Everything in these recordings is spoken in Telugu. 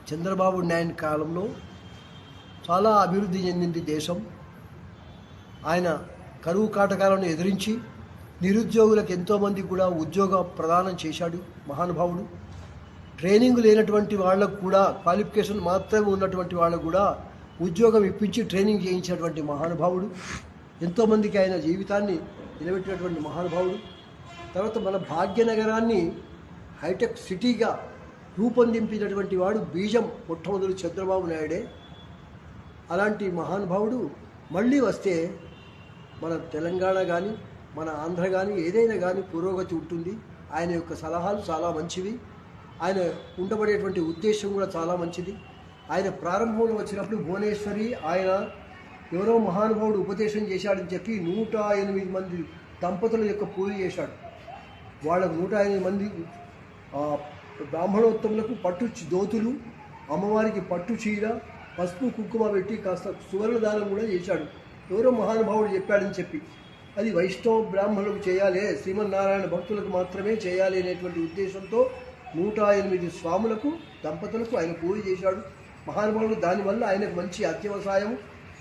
చంద్రబాబు నాయుడు కాలంలో చాలా అభివృద్ధి చెందింది దేశం. ఆయన కరువు కాటకాలను ఎదిరించి నిరుద్యోగులకు ఎంతోమంది కూడా ఉద్యోగ ప్రదానం చేశాడు మహానుభావుడు. ట్రైనింగ్ లేనటువంటి వాళ్ళకు కూడా, క్వాలిఫికేషన్ మాత్రమే ఉన్నటువంటి వాళ్ళకు కూడా ఉద్యోగం ఇప్పించి ట్రైనింగ్ చేయించినటువంటి మహానుభావుడు. ఎంతోమందికి ఆయన జీవితాన్ని నిలబెట్టినటువంటి మహానుభావుడు. తర్వాత మన భాగ్యనగరాన్ని హైటెక్ సిటీగా రూపొందించినటువంటి వాడు బీజం మొట్టమొదటి చంద్రబాబు నాయుడే. అలాంటి మహానుభావుడు మళ్ళీ వస్తే మన తెలంగాణ కానీ మన ఆంధ్ర కానీ ఏదైనా కానీ పురోగతి ఉంటుంది. ఆయన యొక్క సలహాలు చాలా మంచివి. ఆయన ఉండబడేటువంటి ఉద్దేశం కూడా చాలా మంచిది. ఆయన ప్రారంభంలో వచ్చినప్పుడు భువనేశ్వరి ఆయన ఎవరో మహానుభావుడు ఉపదేశం చేశాడని చెప్పి 108 మంది దంపతుల యొక్క పూజ చేశాడు. వాళ్ళకు 108 మంది బ్రాహ్మణోత్తములకు పట్టు దోతులు, అమ్మవారికి పట్టు చీర, పసుపు కుంకుమ పెట్టి కాస్త సువర్ణ దానం కూడా చేశాడు. ఎవరో మహానుభావుడు చెప్పాడని చెప్పి అది వైష్ణవ బ్రాహ్మణులకు చేయాలి, శ్రీమన్నారాయణ భక్తులకు మాత్రమే చేయాలి అనేటువంటి ఉద్దేశంతో 108 స్వాములకు దంపతులకు ఆయన పూజ చేశాడు మహానుభావుడు. దానివల్ల ఆయనకు మంచి అత్యవసాయం.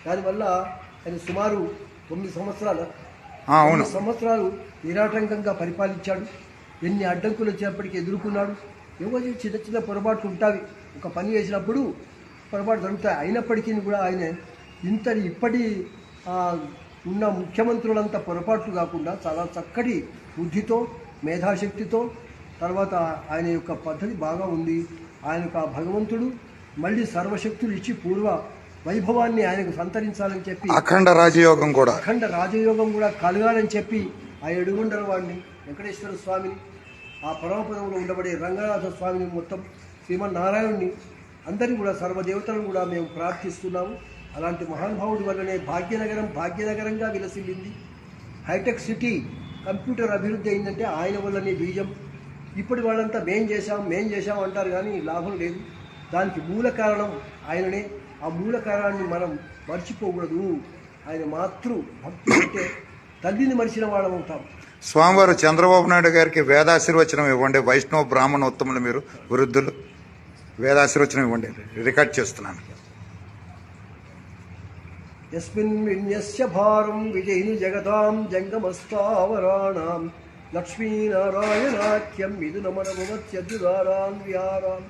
దానివల్ల ఆయన సుమారు 9 సంవత్సరాలు నిరాటంకంగా పరిపాలించాడు. ఎన్ని అడ్డంకులు వచ్చినప్పటికీ ఎదుర్కొన్నాడు. ఏవో చిన్న చిన్న పొరపాట్లు ఉంటాయి, ఒక పని చేసినప్పుడు పొరపాటు జరుగుతాయి. అయినప్పటికీ కూడా ఆయన ఇప్పటి ఉన్న ముఖ్యమంత్రులంతా పొరపాట్లు కాకుండా చాలా చక్కటి బుద్ధితో, మేధాశక్తితో, తర్వాత ఆయన యొక్క పద్ధతి బాగా ఉంది. ఆయనకు ఆ భగవంతుడు మళ్ళీ సర్వశక్తులు ఇచ్చి పూర్వ వైభవాన్ని ఆయనకు సంతరించాలని చెప్పి అఖండ రాజయోగం కూడా కలగాలని చెప్పి ఆ ఎడుగుండల వాడిని వెంకటేశ్వర స్వామిని, ఆ పరమపదంలో ఉండబడే రంగనాథ స్వామిని, మొత్తం శ్రీమన్నారాయణుని అందరినీ కూడా సర్వదేవతలను కూడా మేము ప్రార్థిస్తున్నాము. అలాంటి మహానుభావుడి వల్లనే భాగ్యనగరంగా విలసిల్లింది. హైటెక్ సిటీ కంప్యూటర్ అభివృద్ధి అయిందంటే ఆయన వల్లనే బీజం. ఇప్పటి వాళ్ళంతా మేం చేశాం అంటారు కానీ లాభం లేదు. దానికి మూల కారణం ఆయననే. ఆ మూల కారణాన్ని మనం మర్చిపోకూడదు. ఆయన భక్తి అంటే తల్లిని మరిచిన వాళ్ళం అవుతాం. స్వామివారు చంద్రబాబు నాయుడు గారికి వేదాశీర్వచనం ఇవ్వండి. వైష్ణవ బ్రాహ్మణ ఉత్తములు మీరు వృద్ధులు వేదాశీర్వచనం ఇవ్వండి. రికార్డ్ చేస్తున్నాను. యస్మిన్ విన్యస్య భారం విజయిని జగతాం జంగమస్థావరాణాం లక్ష్మీనారాయణాఖ్యం మిథునమనమత్యద్యుదారాం విహారాం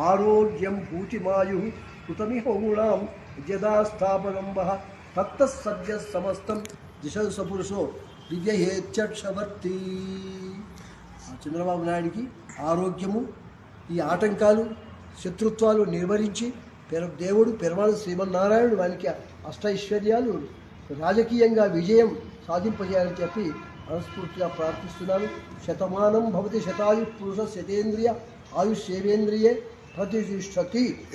ఆరోగ్యం భూతిమాయు కృతమిహోగుణాం యదాస్థాపనం వహ తత్తస్సద్య సమస్తం దిశసు సపురుషో దివ్యహేచ్చవర్తి. చంద్రబాబు నాయుడికి ఆరోగ్యము, ఈ ఆటంకాలు, శత్రుత్వాలు నిర్వహించి దేవుడు పెరమాళ శ్రీమన్నారాయణుడు వానికి అష్టైశ్వర్యాలు, రాజకీయంగా విజయం సాధింపజేయాలని చెప్పి మనస్ఫూర్తిగా ప్రార్థిస్తున్నాను. శతమానం భవతి శతాయు పురుష శతేంద్రియ ఆయుష్యేవేంద్రియే ప్రతిష్టతి.